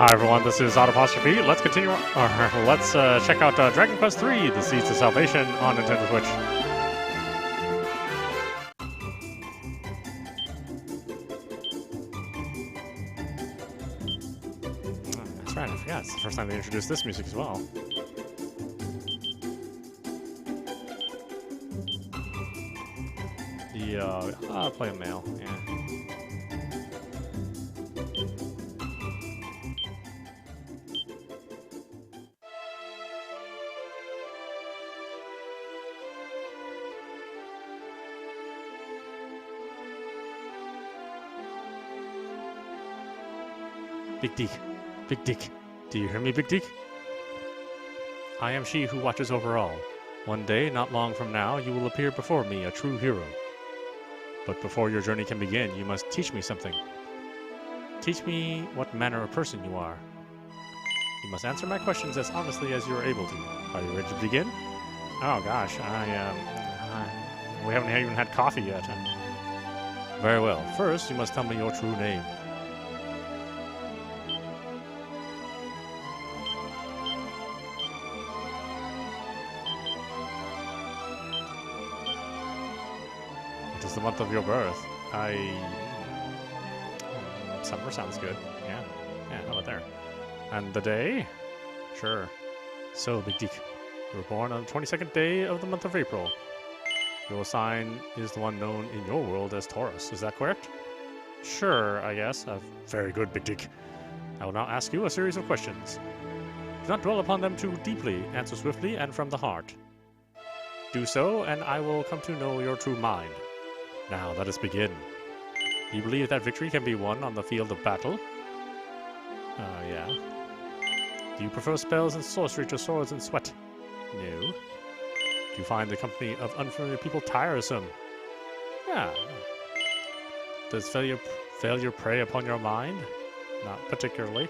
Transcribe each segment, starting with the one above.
Hi everyone, this is audap. Let's continue. Let's check out Dragon Quest III: The Seeds of Salvation on Nintendo Switch. That's right, I forgot. It's the first time they introduced this music as well. Yeah, I'll play a male. Yeah. Big Deke. Big Deke. Do you hear me, Big Deke? I am she who watches over all. One day, not long from now, you will appear before me, a true hero. But before your journey can begin, you must teach me something. Teach me what manner of person you are. You must answer my questions as honestly as you are able to. Are you ready to begin? Oh gosh, we haven't even had coffee yet. Very well. First, you must tell me your true name. What is the month of your birth? Summer sounds good. Yeah, how about there? And the day? Sure. So, Big Deke, you were born on the 22nd day of the month of April. Your sign is the one known in your world as Taurus. Is that correct? Sure, I guess. Very good, Big Deke. I will now ask you a series of questions. Do not dwell upon them too deeply. Answer swiftly and from the heart. Do so, and I will come to know your true mind. Now, let us begin. Do you believe that victory can be won on the field of battle? Yeah. Do you prefer spells and sorcery to swords and sweat? No. Do you find the company of unfamiliar people tiresome? Yeah. Does failure prey upon your mind? Not particularly.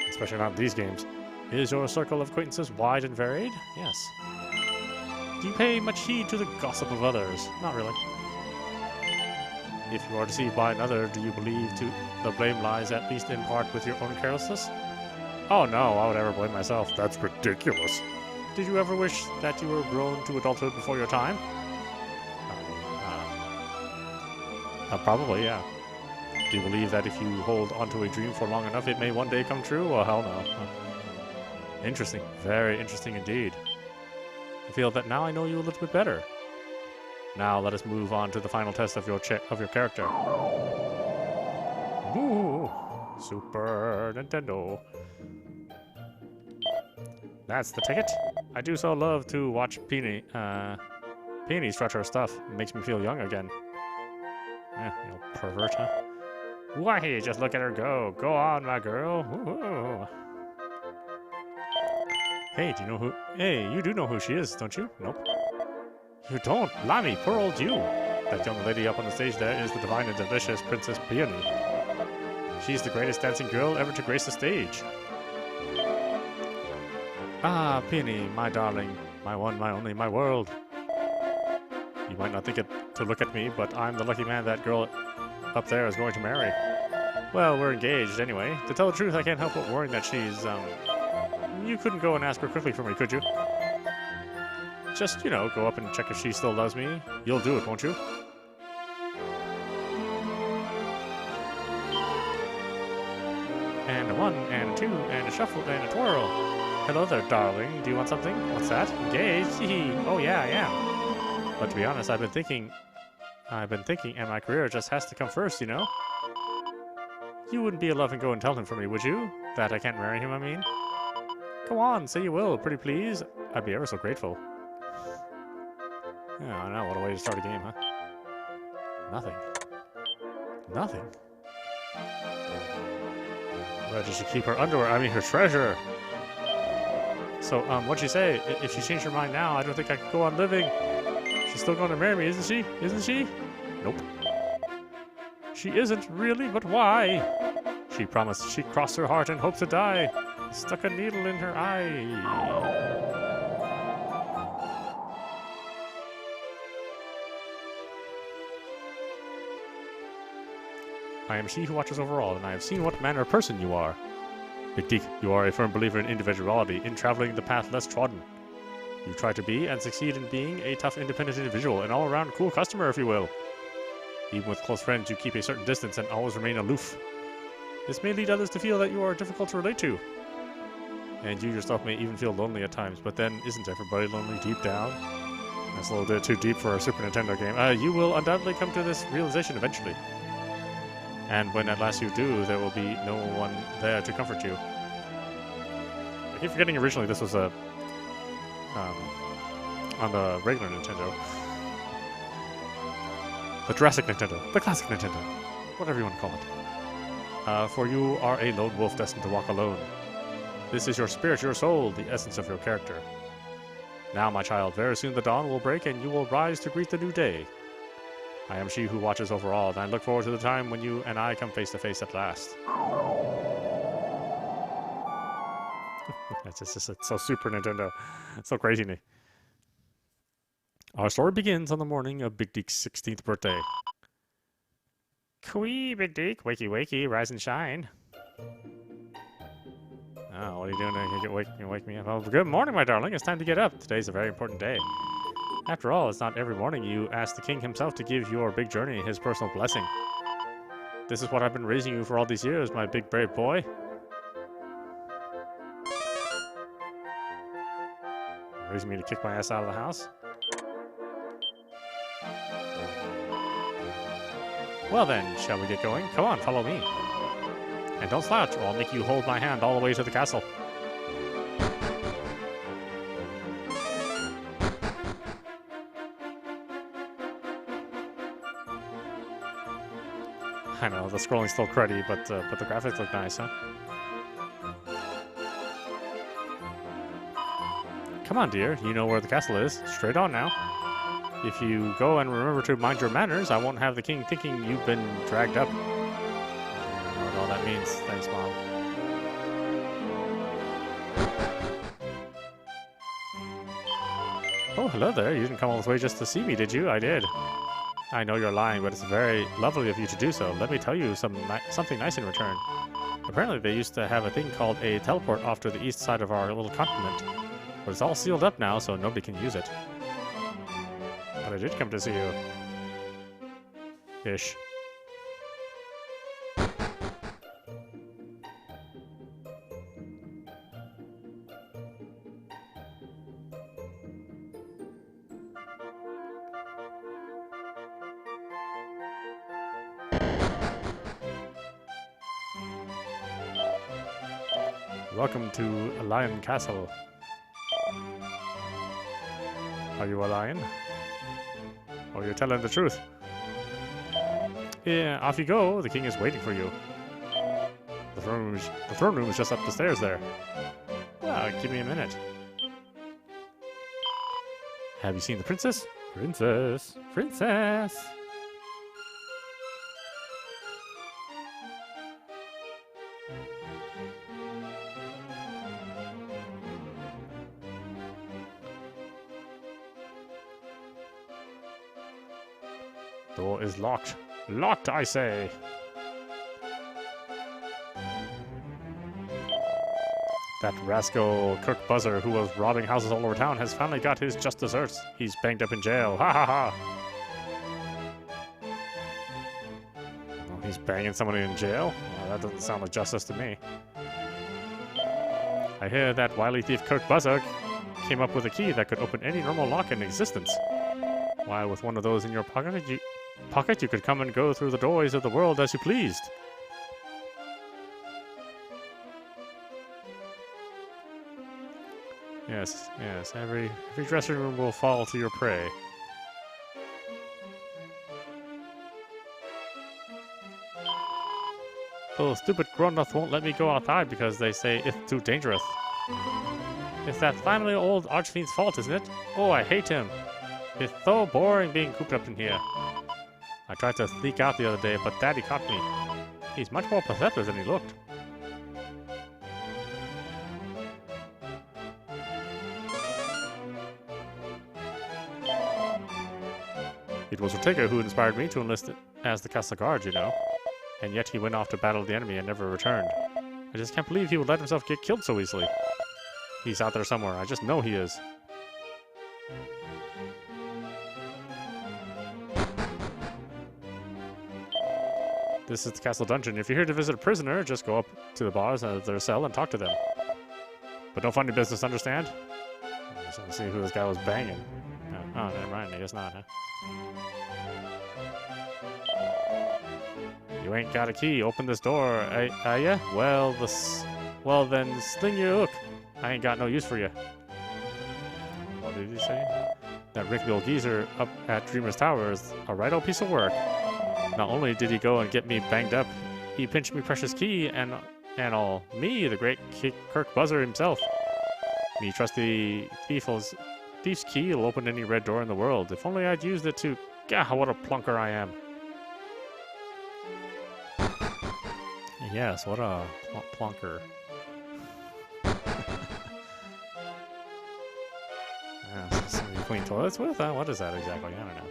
Especially not in these games. Is your circle of acquaintances wide and varied? Yes. Do you pay much heed to the gossip of others? Not really. If you are deceived by another, do you believe the blame lies at least in part with your own carelessness? Oh no, I would ever blame myself. That's ridiculous. Did you ever wish that you were grown to adulthood before your time? Probably, yeah. Do you believe that if you hold onto a dream for long enough, it may one day come true? Oh, hell no. Interesting. Very interesting indeed. I feel that now I know you a little bit better. Now let us move on to the final test of your character. Ooh, Super Nintendo. That's the ticket. I do so love to watch Peony stretch her stuff. It makes me feel young again. You pervert, huh? Why, just look at her go. Go on, my girl. Ooh. Hey, you do know who she is, don't you? Nope. You don't? Blimey, poor old you. That young lady up on the stage there is the divine and delicious Princess Peony. She's the greatest dancing girl ever to grace the stage. Ah, Peony, my darling, my one, my only, my world. You might not think it to look at me, but I'm the lucky man that girl up there is going to marry. Well, we're engaged anyway. To tell the truth, I can't help but worrying that she's, You couldn't go and ask her quickly for me, could you? Just, go up and check if she still loves me. You'll do it, won't you? And a one, and a two, and a shuffle, and a twirl. Hello there, darling. Do you want something? What's that? Engaged? Oh yeah, I am. But to be honest, I've been thinking, and my career just has to come first, You wouldn't be a love and go and tell him for me, would you? That I can't marry him, I mean? Come on, say you will, pretty please. I'd be ever so grateful. Yeah, I know, what a way to start a game, huh? Nothing. Nothing. Where does she keep her underwear? I mean, her treasure. So, what'd she say? If she changed her mind now, I don't think I could go on living. She's still going to marry me, isn't she? Isn't she? Nope. She isn't, really, but why? She promised she'd cross her heart and hope to die. Stuck a needle in her eye. I am she who watches over all, and I have seen what manner of person you are. Big Deke, you are a firm believer in individuality, in traveling the path less trodden. You try to be and succeed in being a tough, independent individual, an all-around cool customer, if you will. Even with close friends, you keep a certain distance and always remain aloof. This may lead others to feel that you are difficult to relate to. And you yourself may even feel lonely at times, but then isn't everybody lonely deep down? That's a little bit too deep for a Super Nintendo game. You will undoubtedly come to this realization eventually. And when at last you do, there will be no one there to comfort you. I keep forgetting originally this was a on the regular Nintendo. The Jurassic Nintendo. The classic Nintendo. Whatever you want to call it. For you are a lone wolf destined to walk alone. This is your spirit, your soul, the essence of your character. Now, my child, very soon the dawn will break and you will rise to greet the new day. I am she who watches over all, and I look forward to the time when you and I come face to face at last. It's so Super Nintendo. It's so crazy to me. Our story begins on the morning of Big Deke's 16th birthday. Kwee, Big Deke. Wakey, wakey. Rise and shine. Oh, what are you doing? You wake me up. Oh, good morning, my darling. It's time to get up. Today's a very important day. After all, it's not every morning you ask the king himself to give your big journey his personal blessing. This is what I've been raising you for all these years, my big brave boy. Raising me to kick my ass out of the house? Well then, shall we get going? Come on, follow me. And don't slouch, or I'll make you hold my hand all the way to the castle. I know, the scrolling's still cruddy, but the graphics look nice, huh? Come on, dear. You know where the castle is. Straight on now. If you go and remember to mind your manners, I won't have the king thinking you've been dragged up. I don't know what all that means. Thanks, Mom. Oh, hello there. You didn't come all this way just to see me, did you? I did. I know you're lying, but it's very lovely of you to do so. Let me tell you something nice in return. Apparently they used to have a thing called a teleport off to the east side of our little continent. But it's all sealed up now, so nobody can use it. But I did come to see you. Ish. Welcome to Aliahan Castle. Are you a lion? Oh, you're telling the truth. Yeah, off you go. The king is waiting for you. The throne room is just up the stairs there. Well, give me a minute. Have you seen the princess? Princess! Princess! Door is locked. Locked, I say! That rascal Cook Buzzer who was robbing houses all over town has finally got his just desserts. He's banged up in jail. Ha ha ha! Oh, he's banging somebody in jail? Well, that doesn't sound like justice to me. I hear that wily thief Cook Buzzer came up with a key that could open any normal lock in existence. Why, with one of those in your pocket, you could come and go through the doorways of the world as you pleased. Yes, yes, every dressing room will fall to your prey. Those stupid grown-ups won't let me go outside because they say it's too dangerous. It's that family old Archfiend's fault, isn't it? Oh, I hate him. It's so boring being cooped up in here. I tried to sneak out the other day, but Daddy caught me. He's much more perceptive than he looked. It was Ortega who inspired me to enlist as the castle guard, you know. And yet he went off to battle the enemy and never returned. I just can't believe he would let himself get killed so easily. He's out there somewhere. I just know he is. This is the castle dungeon. If you're here to visit a prisoner, just go up to the bars of their cell and talk to them. But don't find your business, understand? I just want to see who this guy was banging. Oh, never mind. I guess not, huh? You ain't got a key. Open this door. Ya? Well, well, then sling your hook. I ain't got no use for you. What did he say? That Rickville geezer up at Dreamer's Tower is a right old piece of work. Not only did he go and get me banged up, he pinched me precious key and all. Me, the great Kirk Buzzer himself. Me trusty thief's key will open any red door in the world. If only I'd used it to... Gah, what a plunker I am. Yes, what a plunker. Yeah, something to clean toilets with? What is that exactly? I don't know.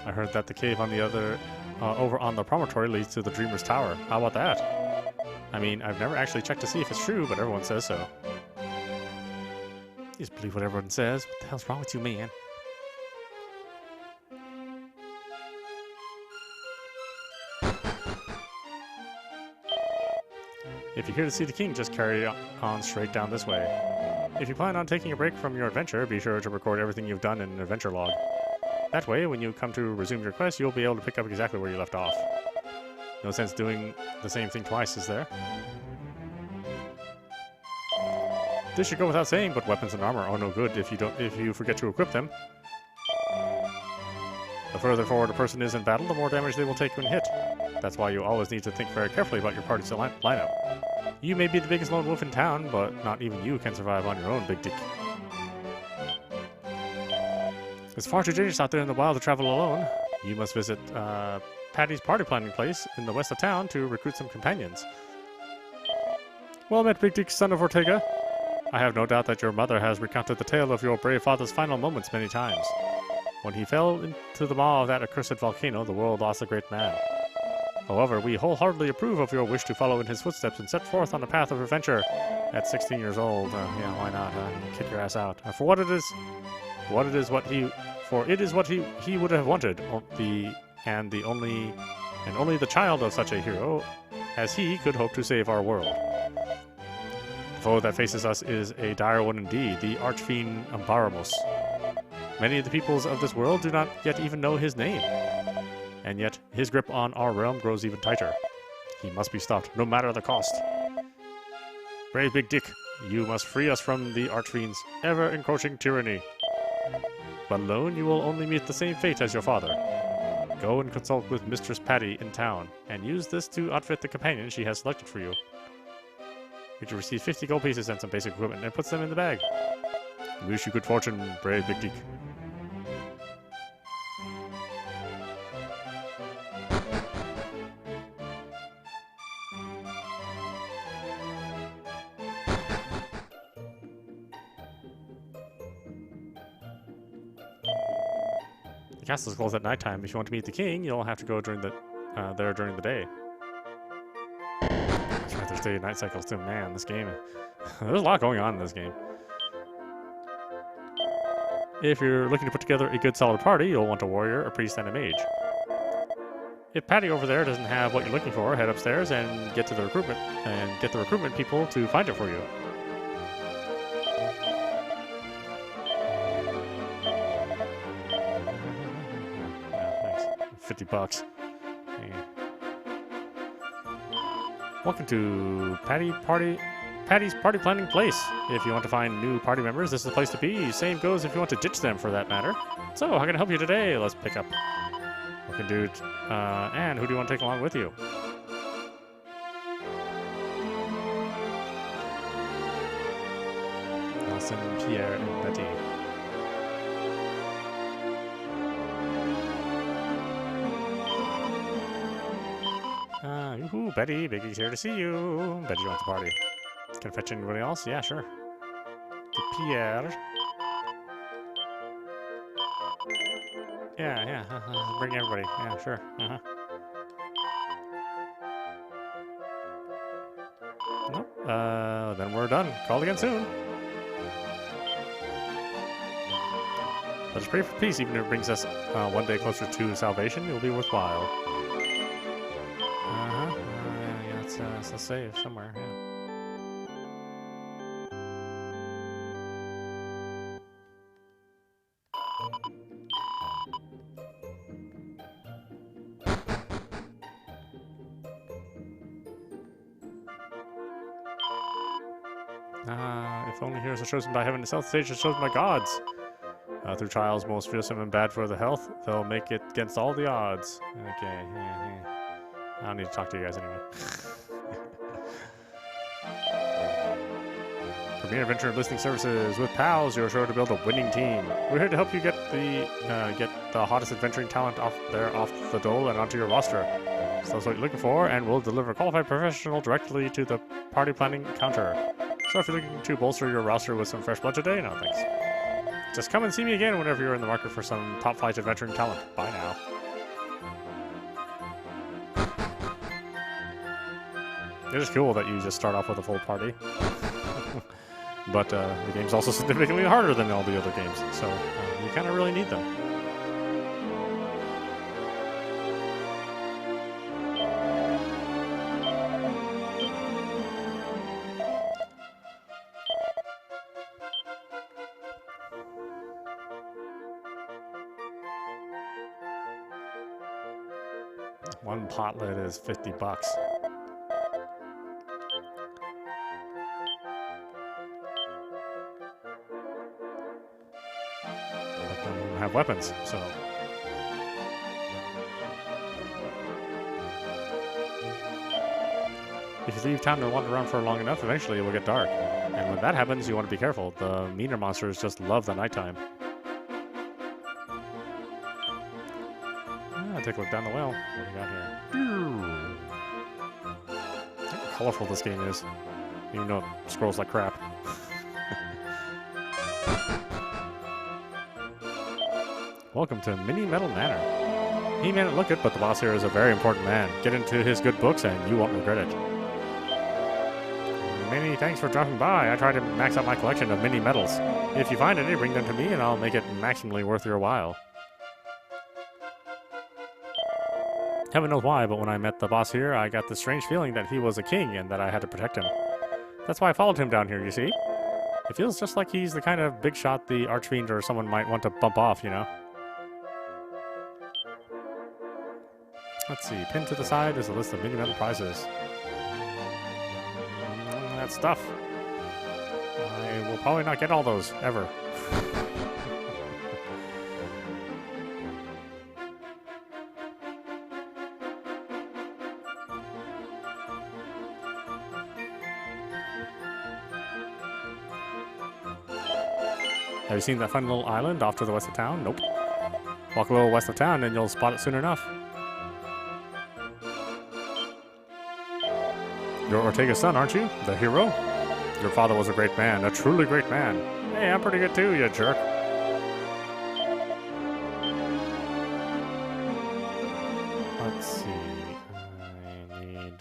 I heard that the cave on the other, over on the promontory leads to the Dreamer's Tower. How about that? I mean, I've never actually checked to see if it's true, but everyone says so. You just believe what everyone says. What the hell's wrong with you, man? If you're here to see the king, just carry on straight down this way. If you plan on taking a break from your adventure, be sure to record everything you've done in an adventure log. That way, when you come to resume your quest, you'll be able to pick up exactly where you left off. No sense doing the same thing twice, is there? This should go without saying, but weapons and armor are no good if you forget to equip them. The further forward a person is in battle, the more damage they will take when hit. That's why you always need to think very carefully about your party's lineup. You may be the biggest lone wolf in town, but not even you can survive on your own, Big Dick. It's far too dangerous out there in the wild to travel alone. You must visit Patty's party planning place in the west of town to recruit some companions. Well met, Big Dick, son of Ortega. I have no doubt that your mother has recounted the tale of your brave father's final moments many times. When he fell into the maw of that accursed volcano, the world lost a great man. However, we wholeheartedly approve of your wish to follow in his footsteps and set forth on a path of adventure. At 16 years old, yeah, why not? Kick your ass out. For it is what he would have wanted. Only the child of such a hero as he could hope to save our world. The foe that faces us is a dire one indeed, the Archfiend Baramos. Many of the peoples of this world do not yet even know his name. And yet, his grip on our realm grows even tighter. He must be stopped, no matter the cost. Brave Big Dick, you must free us from the Archfiend's ever-encroaching tyranny. But alone, you will only meet the same fate as your father. Go and consult with Mistress Patty in town, and use this to outfit the companion she has selected for you. You can receive 50 gold pieces and some basic equipment, and puts them in the bag. We wish you good fortune, brave Big Dick. The castle is closed at nighttime. If you want to meet the king, you'll have to go during there during the day. That's right, there's day and night cycles too. Man, this game, there's a lot going on in this game. If you're looking to put together a good solid party, you'll want a warrior, a priest, and a mage. If Patty over there doesn't have what you're looking for, head upstairs and get the recruitment people to find it for you. $50. Yeah. Welcome to Patty's party planning place. If you want to find new party members, this is the place to be. Same goes if you want to ditch them, for that matter. So, how can I help you today? Let's pick up. We can do. And who do you want to take along with you? Nelson, Pierre, and Betty. Betty, Biggie's here to see you. Betty wants to party. Can I fetch anybody else? Yeah, sure. to Pierre. Yeah. Bring everybody. Yeah, sure. Nope. Then we're done. Call again soon. Let us pray for peace, even if it brings us one day closer to salvation. It will be worthwhile. Yeah, let's save somewhere. Yeah. If only heroes are chosen by heaven itself, the stage is chosen by gods. Through trials most fearsome and bad for the health, they'll make it against all the odds. Okay, yeah. I don't need to talk to you guys anyway. Premier Adventure Listing Services. With pals, you're sure to build a winning team. We're here to help you get the hottest adventuring talent off the dole and onto your roster. So that's what you're looking for, and we'll deliver a qualified professional directly to the party planning counter. So if you're looking to bolster your roster with some fresh blood today, no thanks. Just come and see me again whenever you're in the market for some top-flight adventuring talent. Bye now. It is cool that you just start off with a full party. But the game's also significantly harder than all the other games, so you kind of really need them. One potlet is $50. But then we have weapons, so. If you leave town and wander around for long enough, eventually it will get dark. And when that happens, you want to be careful. The meaner monsters just love the nighttime. Take a look down the well. What do we got here? Look how colorful this game is. Even though it scrolls like crap. Welcome to Mini Metal Manor. He may not look it, but the boss here is a very important man. Get into his good books and you won't regret it. Many thanks for dropping by. I try to max out my collection of mini medals. If you find any, bring them to me and I'll make it maximally worth your while. Heaven knows why, but when I met the boss here, I got this strange feeling that he was a king and that I had to protect him. That's why I followed him down here, you see? It feels just like he's the kind of big shot the Archfiend or someone might want to bump off, you know? Let's see, pinned to the side is a list of mini metal prizes. That stuff. I will probably not get all those, ever. Have you seen that fun little island off to the west of town? Nope. Walk a little west of town and you'll spot it soon enough. You're Ortega's son, aren't you? The hero? Your father was a great man, a truly great man. Hey, I'm pretty good too, you jerk. Let's see. I need...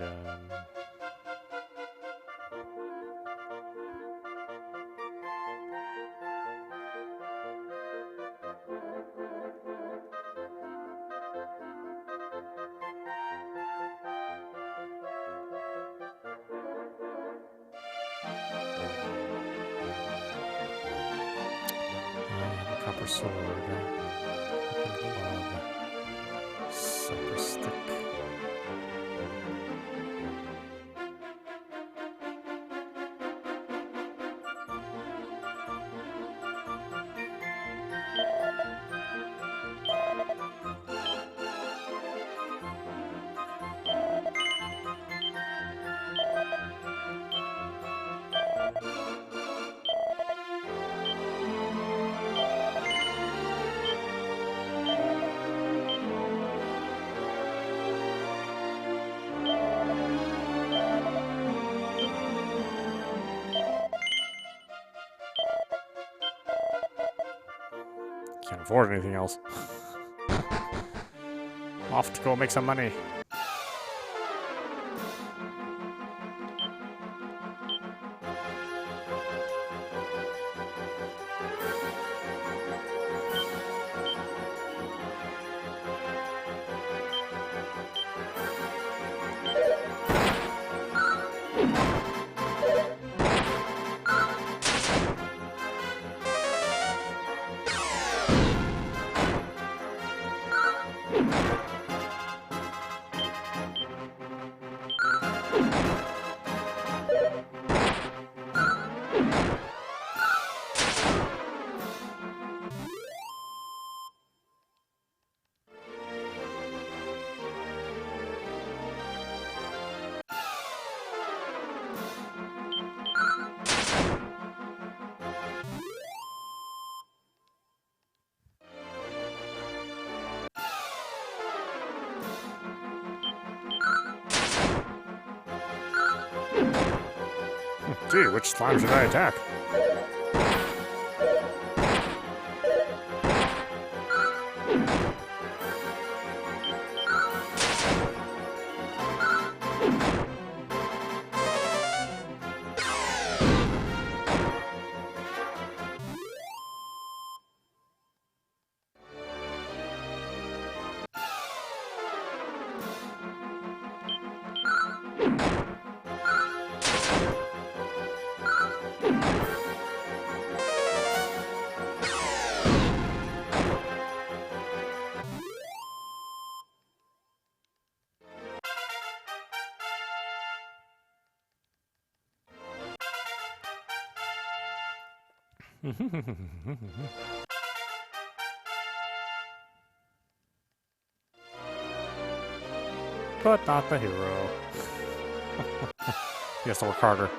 copper sword, super stick. afford anything else. Off to go make some money. Gee, which slime should I attack? But not the hero. He has to work harder.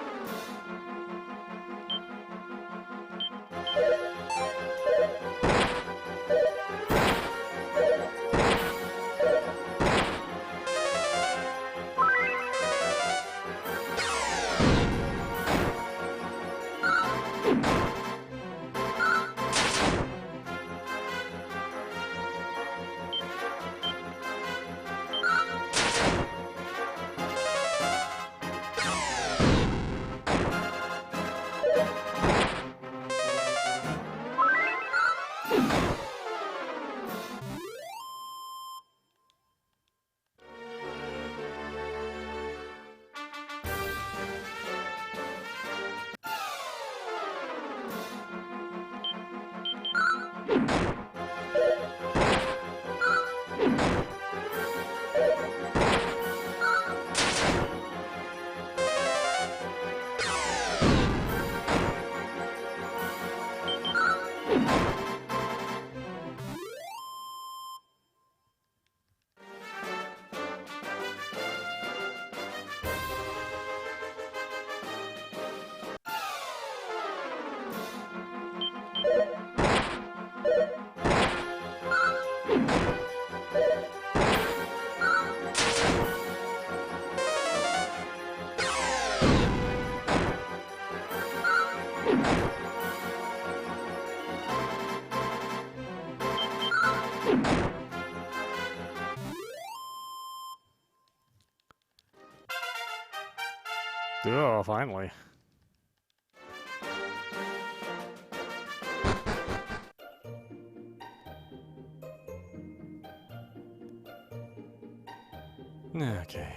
Oh, finally. Okay.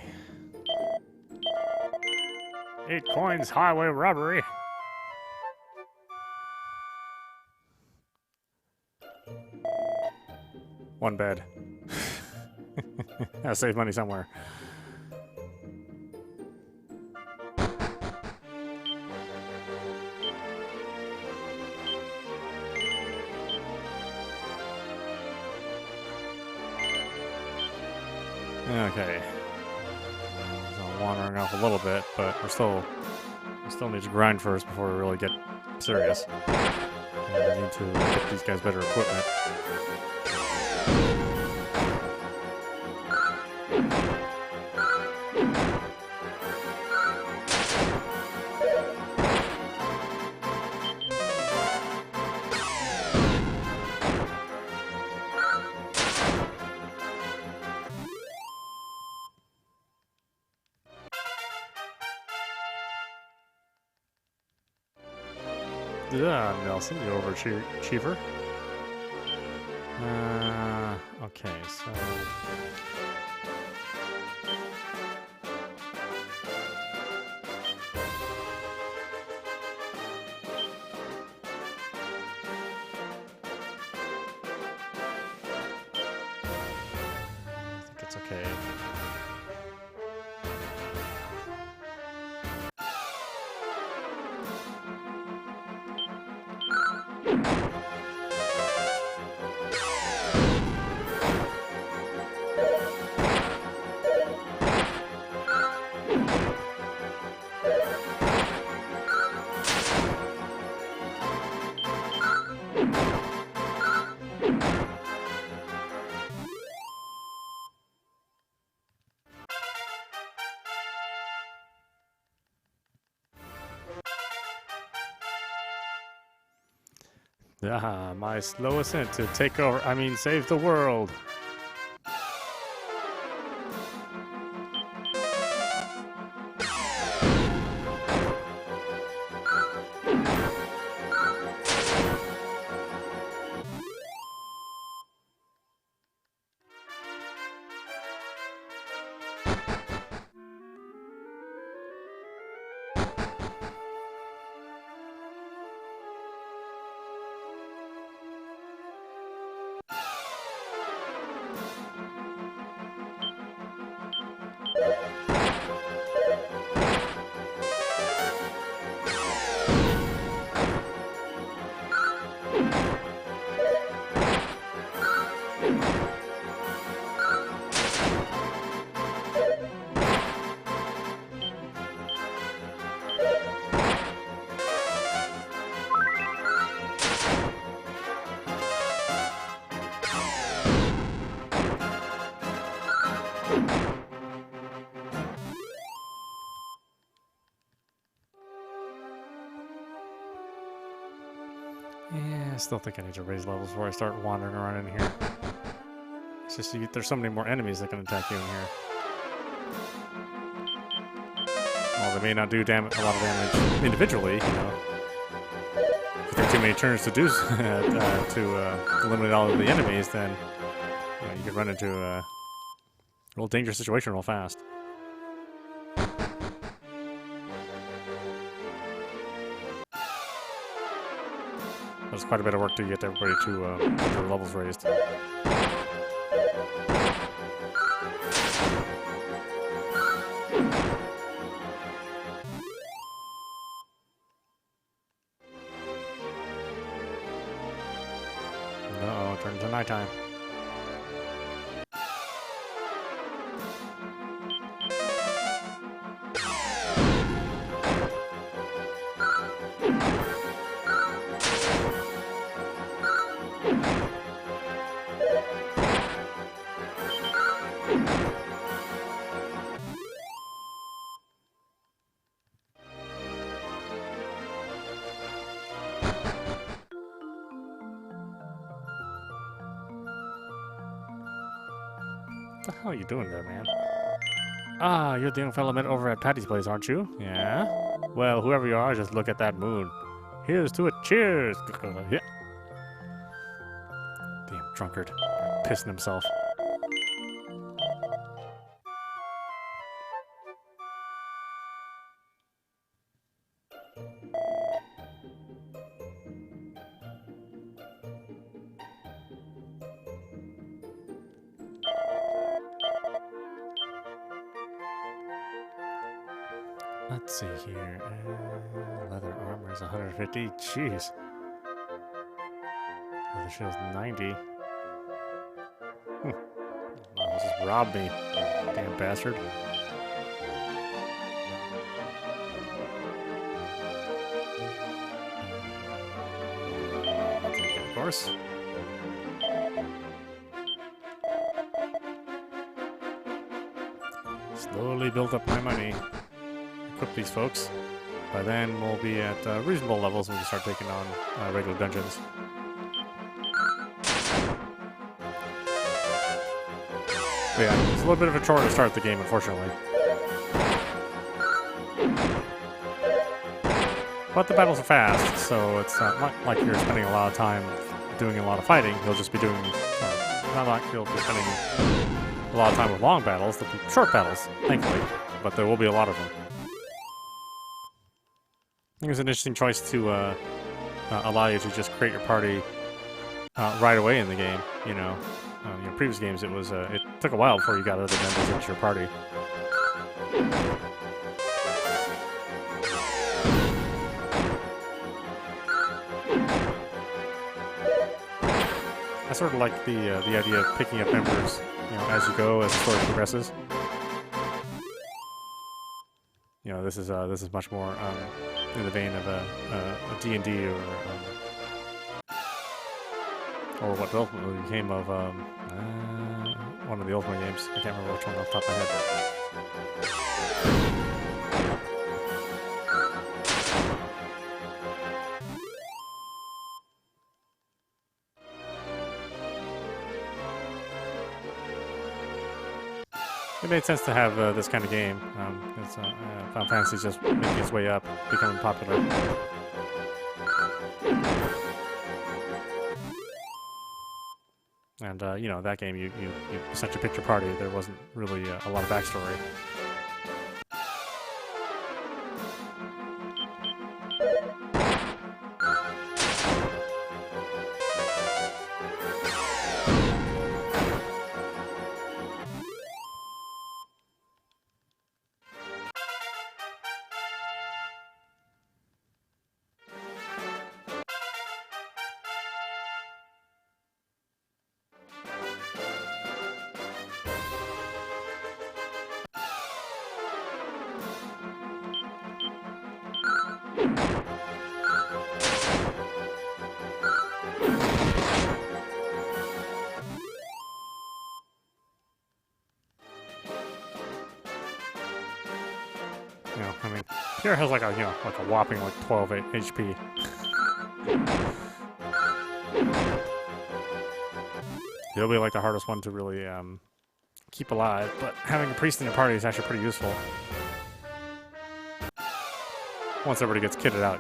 8 coins, highway robbery. One bed. Gotta save money somewhere. Okay. So I'm wandering off a little bit, but we still need to grind first before we really get serious. And we need to get these guys better equipment. Nelson, you overachiever. Okay, so... I think it's okay. Ah, my slow ascent to take over, save the world. Yeah, I still think I need to raise levels before I start wandering around in here. It's just there's so many more enemies that can attack you in here. Well, they may not do a lot of damage individually, you know. If you take too many turns to do to eliminate all of the enemies, then you could run into a real dangerous situation real fast. There's quite a bit of work to get everybody to get their levels raised. Uh-oh, it turns into nighttime. What the hell are you doing there, man? Ah, you're the young fellow met over at Patty's place, aren't you? Yeah? Well, whoever you are, just look at that moon. Here's to it. Cheers! Yeah. Damn drunkard. Pissing himself. Let's see here. Leather armor is 150. Jeez. Leather shield's 90. Wow, he just robbed me. Damn bastard. I'll take it, of course. Slowly build up my money. Equip these folks. By then, we'll be at reasonable levels when we start taking on regular dungeons. But yeah, it's a little bit of a chore to start the game, unfortunately. But the battles are fast, so it's not like you're spending a lot of time doing a lot of fighting. You'll just be doing, not like you'll be spending a lot of time with long battles. They'll be short battles, thankfully, but there will be a lot of them. I think it's an interesting choice to allow you to just create your party right away in the game. You know, previous games it was it took a while before you got other members into your party. I sort of like the idea of picking up members, as you go, as the story progresses. This is much more in the vein of a D&D or what ultimately became of one of the Ultimate games. I can't remember which one off the top of my head. It made sense to have this kind of game. Final Fantasy is just making its way up, becoming popular. And that game, you essentially picked your party. There wasn't really a lot of backstory. I mean, Pierre has like a whopping 12 HP. He'll be like the hardest one to really keep alive, but having a priest in your party is actually pretty useful. Once everybody gets kitted out,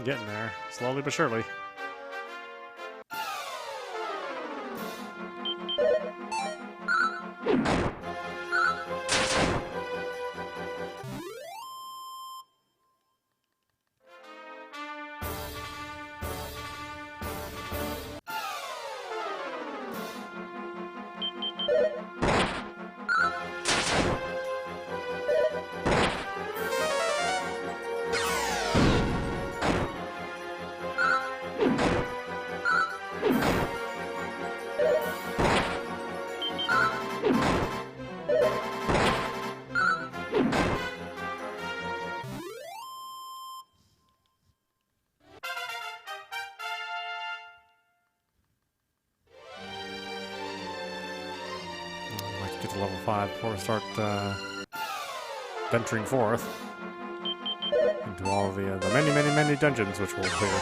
Getting there, slowly but surely. Get to level 5 before we start venturing forth into all the many, many, many dungeons which we'll clear.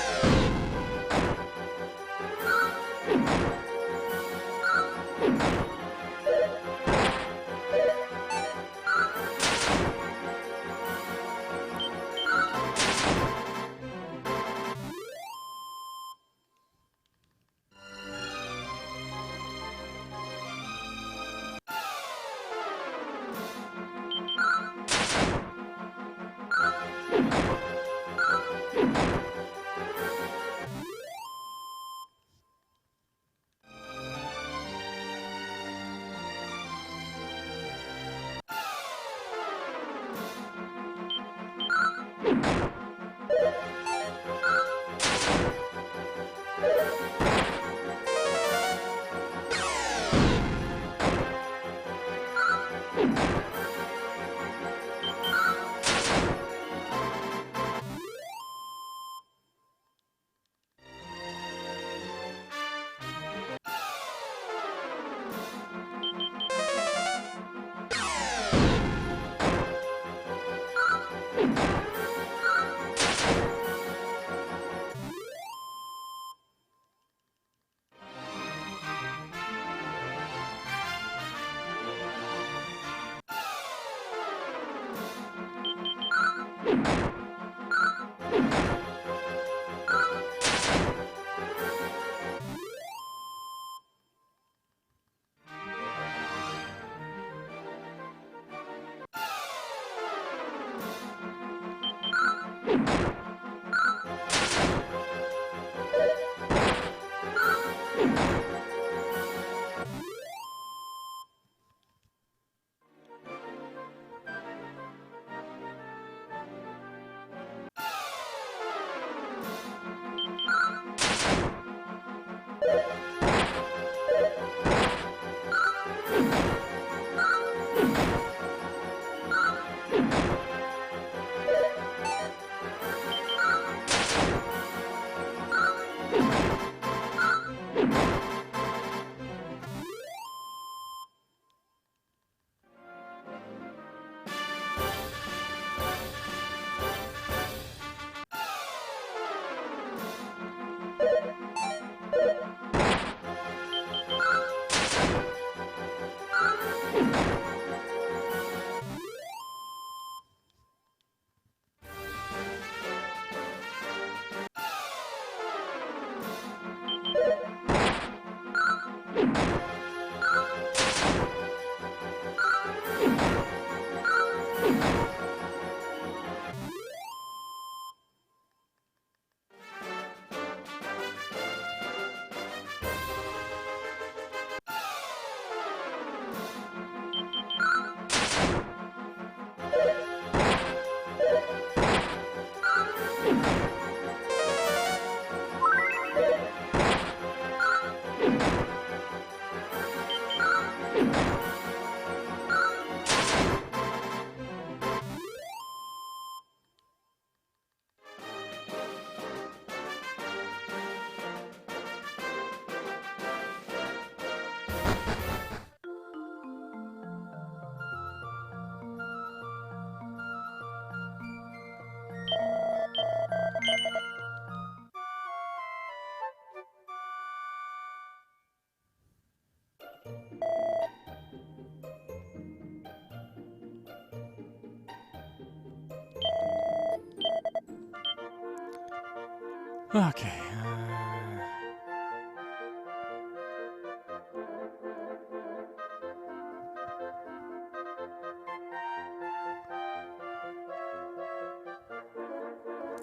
Okay.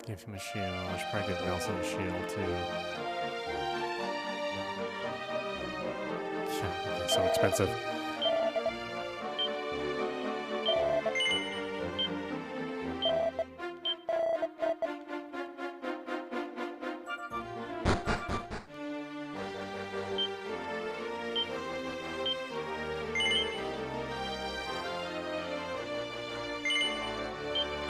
Give him a shield. I should probably give Nelson a shield too. They're so expensive.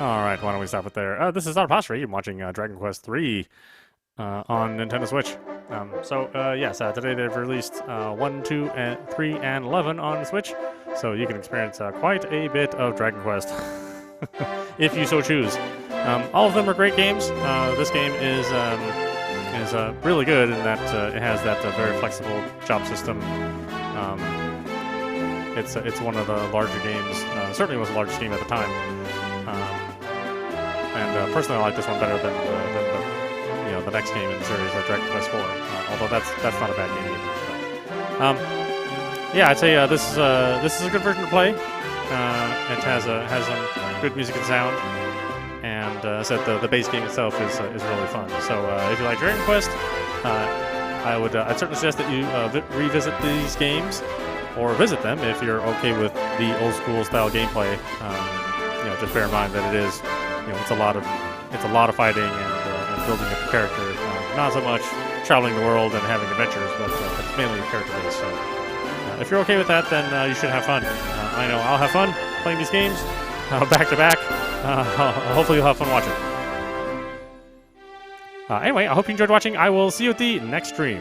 Alright, why don't we stop it there? This is Adversary. I'm watching Dragon Quest III on Nintendo Switch. Yes, today they've released 1, 2, and 3, and 11 on the Switch, so you can experience quite a bit of Dragon Quest, if you so choose. All of them are great games. This game is really good in that it has that very flexible job system. It's one of the larger games, certainly was the largest game at the time. Personally, I like this one better than the next game in the series, Dragon Quest IV. Although that's not a bad game either. Yeah, I'd say this is a good version to play. It has some good music and sound, and the base game itself is really fun. So if you like Dragon Quest, I'd certainly suggest that you revisit these games or visit them if you're okay with the old school style gameplay. Just bear in mind that it is. It's a lot of fighting and building up a character. Not so much traveling the world and having adventures, but it's mainly character based. So if you're okay with that, then you should have fun. I know I'll have fun playing these games back to back. Hopefully you'll have fun watching. Anyway, I hope you enjoyed watching. I will see you at the next stream.